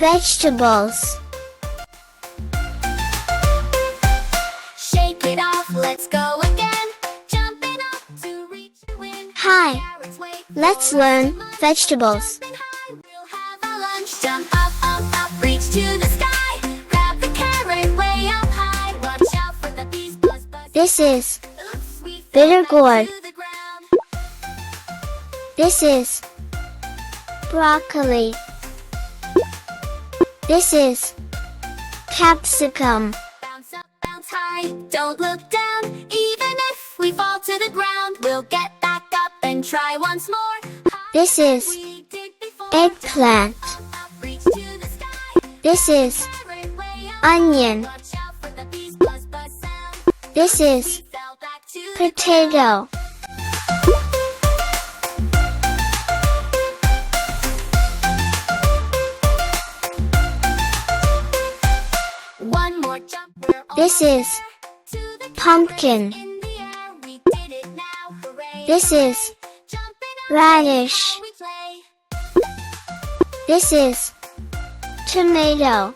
Vegetables. Shake it off, let's go again. Jumping up to reach the wind. Hi, Carrots wait let's for learn the sun. vegetables. Jumping high, we'll have a lunch. Jump up, up, up, reach to the sky. Grab the carrot way up high. Watch out for the bees, buzz, buzz. This is Oops, we bitter fell gourd. to the ground. This is broccoli. This is capsicum. Bounce up, bounce high, don't look down. Even if we fall to the ground, we'll get back up and try once more. This is We did before. eggplant. Up, reach to the sky. This is Carrot way up. onion. Watch out for the bees, buzz, buzz sound. This is We fell back to the potato. One more jump, we're This almost is there. To the pumpkin. carrot in the air, we did it now, hooray. This is Jumping up, radish. we play. This is tomato.